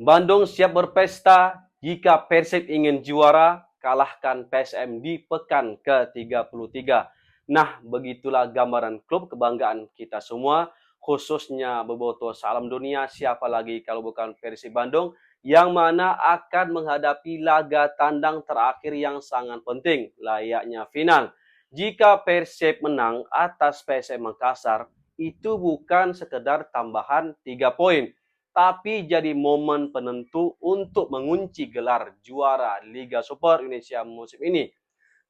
Bandung siap berpesta jika Persib ingin juara, kalahkan PSM di pekan ke-33. Nah, begitulah gambaran klub kebanggaan kita semua, khususnya Boboto Salam Dunia, siapa lagi kalau bukan Persib Bandung, yang mana akan menghadapi laga tandang terakhir yang sangat penting, layaknya final. Jika Persib menang atas PSM Makassar, itu bukan sekedar tambahan 3 poin, tapi jadi momen penentu untuk mengunci gelar juara Liga Super Indonesia musim ini.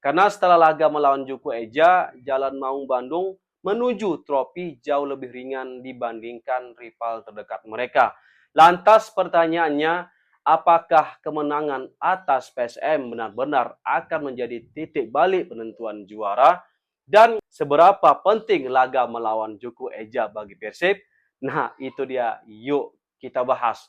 Karena setelah laga melawan Juku Eja, Jalan Maung Bandung menuju trofi jauh lebih ringan dibandingkan rival terdekat mereka. Lantas pertanyaannya, apakah kemenangan atas PSM benar-benar akan menjadi titik balik penentuan juara? Dan seberapa penting laga melawan Juku Eja bagi Persib? Nah, itu dia. Yuk kita bahas.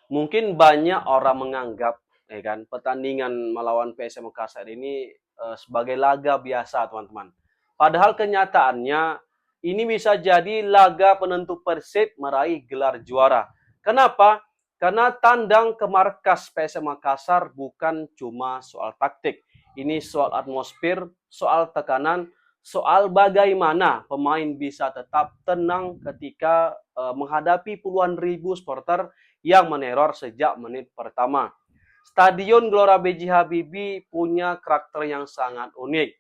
Mungkin banyak orang menganggap ya kan pertandingan melawan PSM Makassar ini sebagai laga biasa, teman-teman. Padahal kenyataannya ini bisa jadi laga penentu Persib meraih gelar juara. Kenapa? Karena tandang ke markas PSM Makassar bukan cuma soal taktik. Ini soal atmosfer, soal tekanan, soal bagaimana pemain bisa tetap tenang ketika menghadapi puluhan ribu supporter yang meneror sejak menit pertama. Stadion Gelora B.J. Habibie punya karakter yang sangat unik.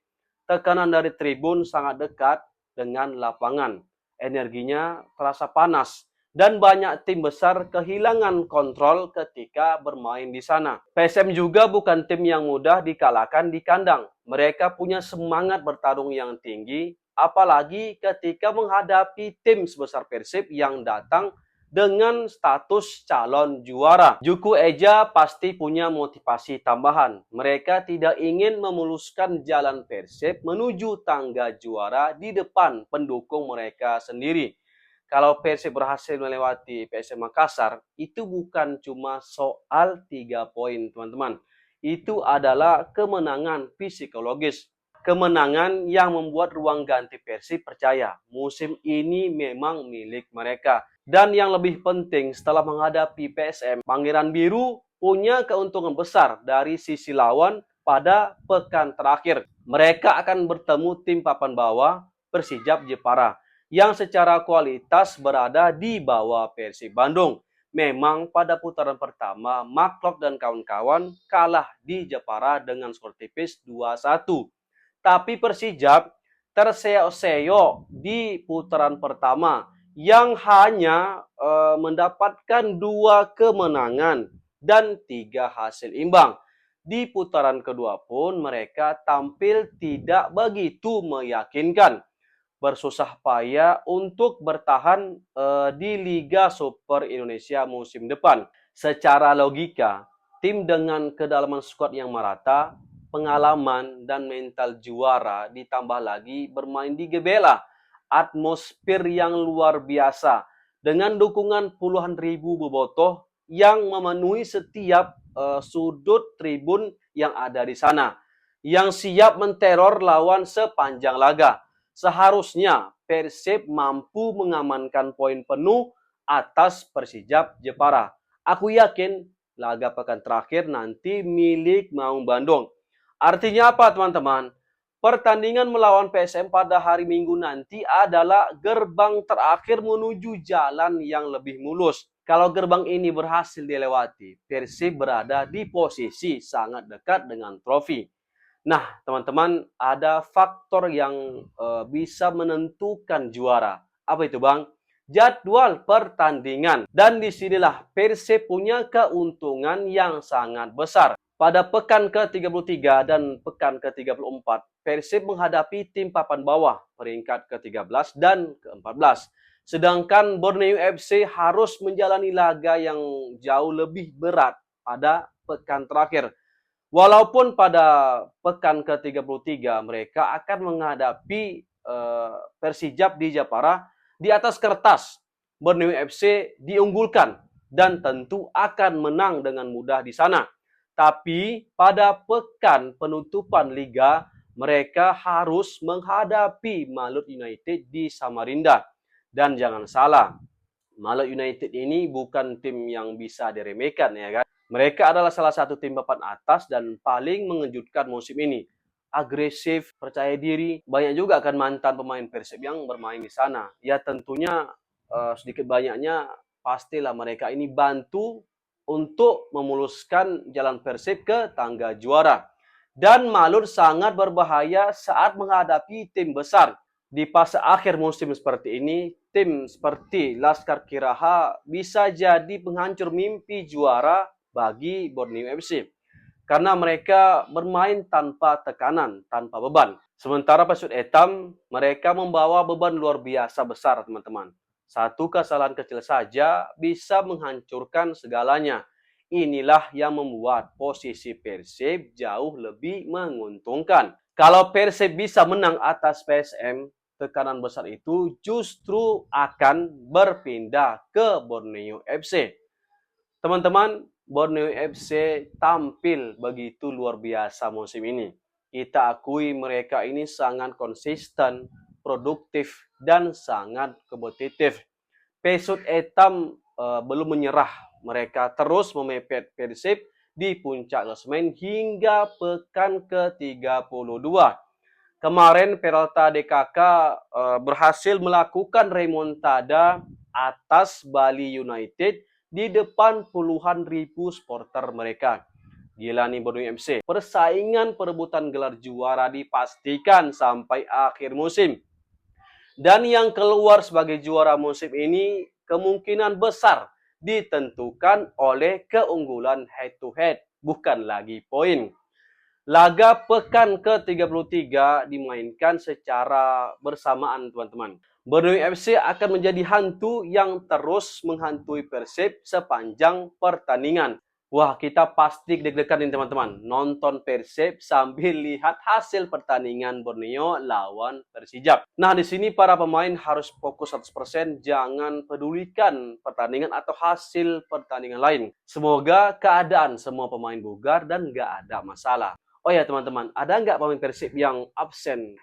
Tekanan dari tribun sangat dekat dengan lapangan. Energinya terasa panas dan banyak tim besar kehilangan kontrol ketika bermain di sana. PSM juga bukan tim yang mudah dikalahkan di kandang. Mereka punya semangat bertarung yang tinggi, apalagi ketika menghadapi tim sebesar Persib yang datang dengan status calon juara. Juku Eja pasti punya motivasi tambahan. Mereka tidak ingin memuluskan jalan Persib menuju tangga juara di depan pendukung mereka sendiri. Kalau Persib berhasil melewati PSM Makassar, itu bukan cuma soal 3 poin, teman-teman. Itu adalah kemenangan psikologis. Kemenangan yang membuat ruang ganti Persib percaya musim ini memang milik mereka. Dan yang lebih penting, setelah menghadapi PSM, Pangeran Biru punya keuntungan besar dari sisi lawan pada pekan terakhir. Mereka akan bertemu tim papan bawah Persijap Jepara yang secara kualitas berada di bawah Persib Bandung. Memang pada putaran pertama, Maklok dan kawan-kawan kalah di Jepara dengan skor tipis 2-1. Tapi Persijap terseok-seok di putaran pertama yang hanya mendapatkan 2 kemenangan dan 3 hasil imbang. Di putaran kedua pun mereka tampil tidak begitu meyakinkan. Bersusah payah untuk bertahan di Liga Super Indonesia musim depan. Secara logika, tim dengan kedalaman skuad yang merata, pengalaman dan mental juara ditambah lagi bermain di GBLA, atmosfer yang luar biasa dengan dukungan puluhan ribu bobotoh yang memenuhi setiap sudut tribun yang ada di sana, yang siap menteror lawan sepanjang laga. Seharusnya Persib mampu mengamankan poin penuh atas Persijap Jepara. Aku yakin laga pekan terakhir nanti milik Maung Bandung. Artinya apa, teman-teman? Pertandingan melawan PSM pada hari Minggu nanti adalah gerbang terakhir menuju jalan yang lebih mulus. Kalau gerbang ini berhasil dilewati, Persib berada di posisi sangat dekat dengan trofi. Nah, teman-teman, ada faktor yang bisa menentukan juara. Apa itu, Bang? Jadwal pertandingan. Dan disinilah Persib punya keuntungan yang sangat besar. Pada pekan ke-33 dan pekan ke-34, Persib menghadapi tim papan bawah, peringkat ke-13 dan ke-14. Sedangkan Borneo FC harus menjalani laga yang jauh lebih berat pada pekan terakhir. Walaupun pada pekan ke-33 mereka akan menghadapi Persijap di Japara, di atas kertas Borneo FC diunggulkan dan tentu akan menang dengan mudah di sana. Tapi pada pekan penutupan liga mereka harus menghadapi Malut United di Samarinda. Dan jangan salah, Malang United ini bukan tim yang bisa diremehkan ya kan. Mereka adalah salah satu tim papan atas dan paling mengejutkan musim ini. Agresif, percaya diri, banyak juga kan mantan pemain Persib yang bermain di sana. Ya tentunya sedikit banyaknya pastilah mereka ini bantu untuk memuluskan jalan Persib ke tangga juara. Dan Malur sangat berbahaya saat menghadapi tim besar. Di fase akhir musim seperti ini, tim seperti Laskar Kiraha bisa jadi penghancur mimpi juara bagi Borneo FC. Karena mereka bermain tanpa tekanan, tanpa beban. Sementara Pesut Etam, mereka membawa beban luar biasa besar, teman-teman. Satu kesalahan kecil saja bisa menghancurkan segalanya. Inilah yang membuat posisi Persib jauh lebih menguntungkan. Kalau Persib bisa menang atas PSM, tekanan besar itu justru akan berpindah ke Borneo FC. Teman-teman, Borneo FC tampil begitu luar biasa musim ini. Kita akui mereka ini sangat konsisten, produktif, dan sangat kompetitif. Pesut Etam belum menyerah. Mereka terus memepet Persib di puncak klasemen hingga pekan ke-32. Kemarin Peralta DKK berhasil melakukan remontada atas Bali United di depan puluhan ribu supporter mereka. Gila nih Borneo FC. Persaingan perebutan gelar juara dipastikan sampai akhir musim. Dan yang keluar sebagai juara musim ini kemungkinan besar ditentukan oleh keunggulan head to head, bukan lagi poin. Laga pekan ke-33 dimainkan secara bersamaan, teman-teman. Borneo FC akan menjadi hantu yang terus menghantui Persib sepanjang pertandingan. Wah, kita pasti deg-degan nih, teman-teman. Nonton Persib sambil lihat hasil pertandingan Borneo lawan Persijap. Nah, di sini para pemain harus fokus 100%, jangan pedulikan pertandingan atau hasil pertandingan lain. Semoga keadaan semua pemain bugar dan nggak ada masalah. Oh ya teman-teman, ada nggak pemain Persib yang absen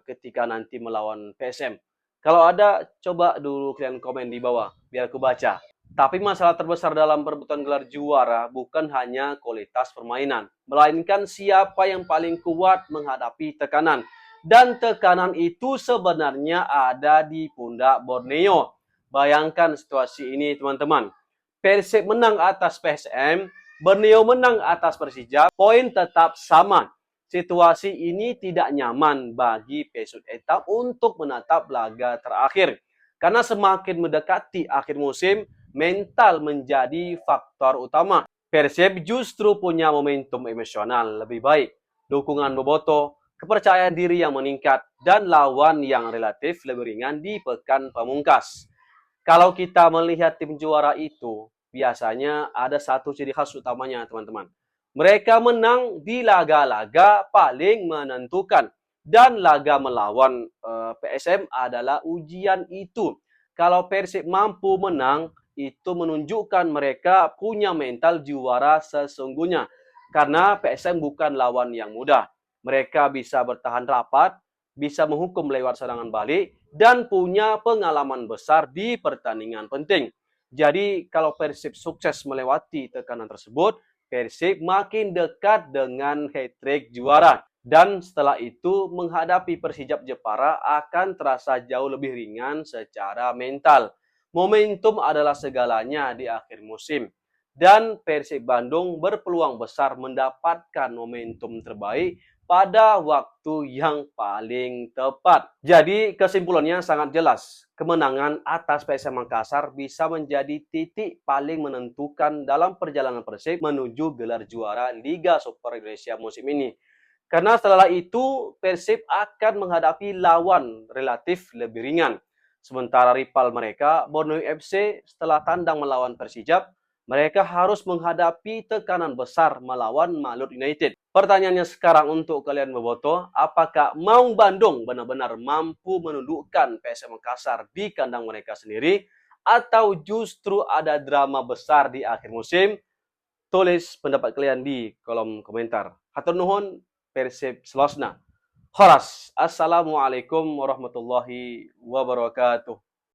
ketika nanti melawan PSM? Kalau ada, coba dulu kalian komen di bawah, biar aku baca. Tapi masalah terbesar dalam perebutan gelar juara bukan hanya kualitas permainan, melainkan siapa yang paling kuat menghadapi tekanan. Dan tekanan itu sebenarnya ada di pundak Borneo. Bayangkan situasi ini teman-teman. Persib menang atas PSM, Borneo menang atas Persija, poin tetap sama. Situasi ini tidak nyaman bagi Pesut Etam untuk menatap laga terakhir. Karena semakin mendekati akhir musim, mental menjadi faktor utama. Persib justru punya momentum emosional lebih baik. Dukungan boboto, kepercayaan diri yang meningkat, dan lawan yang relatif lebih ringan di pekan pamungkas. Kalau kita melihat tim juara itu, biasanya ada satu ciri khas utamanya, teman-teman. Mereka menang di laga-laga paling menentukan. Dan laga melawan PSM adalah ujian itu. Kalau Persib mampu menang, itu menunjukkan mereka punya mental juara sesungguhnya. Karena PSM bukan lawan yang mudah. Mereka bisa bertahan rapat, bisa menghukum lewat serangan balik, dan punya pengalaman besar di pertandingan penting. Jadi kalau Persib sukses melewati tekanan tersebut, Persib makin dekat dengan hat-trick juara. Dan setelah itu menghadapi Persijap Jepara akan terasa jauh lebih ringan secara mental. Momentum adalah segalanya di akhir musim. Dan Persib Bandung berpeluang besar mendapatkan momentum terbaik pada waktu yang paling tepat. Jadi kesimpulannya sangat jelas. Kemenangan atas PSM Makassar bisa menjadi titik paling menentukan dalam perjalanan Persib menuju gelar juara Liga Super Indonesia musim ini. Karena setelah itu Persib akan menghadapi lawan relatif lebih ringan. Sementara rival mereka, Borneo FC setelah tandang melawan Persijap, mereka harus menghadapi tekanan besar melawan Malut United. Pertanyaannya sekarang untuk kalian bobotoh, apakah Maung Bandung benar-benar mampu menundukkan PSM Makassar di kandang mereka sendiri, atau justru ada drama besar di akhir musim? Tulis pendapat kalian di kolom komentar. Hatur nuhun, Persib Selosna. Horas. Assalamualaikum warahmatullahi wabarakatuh.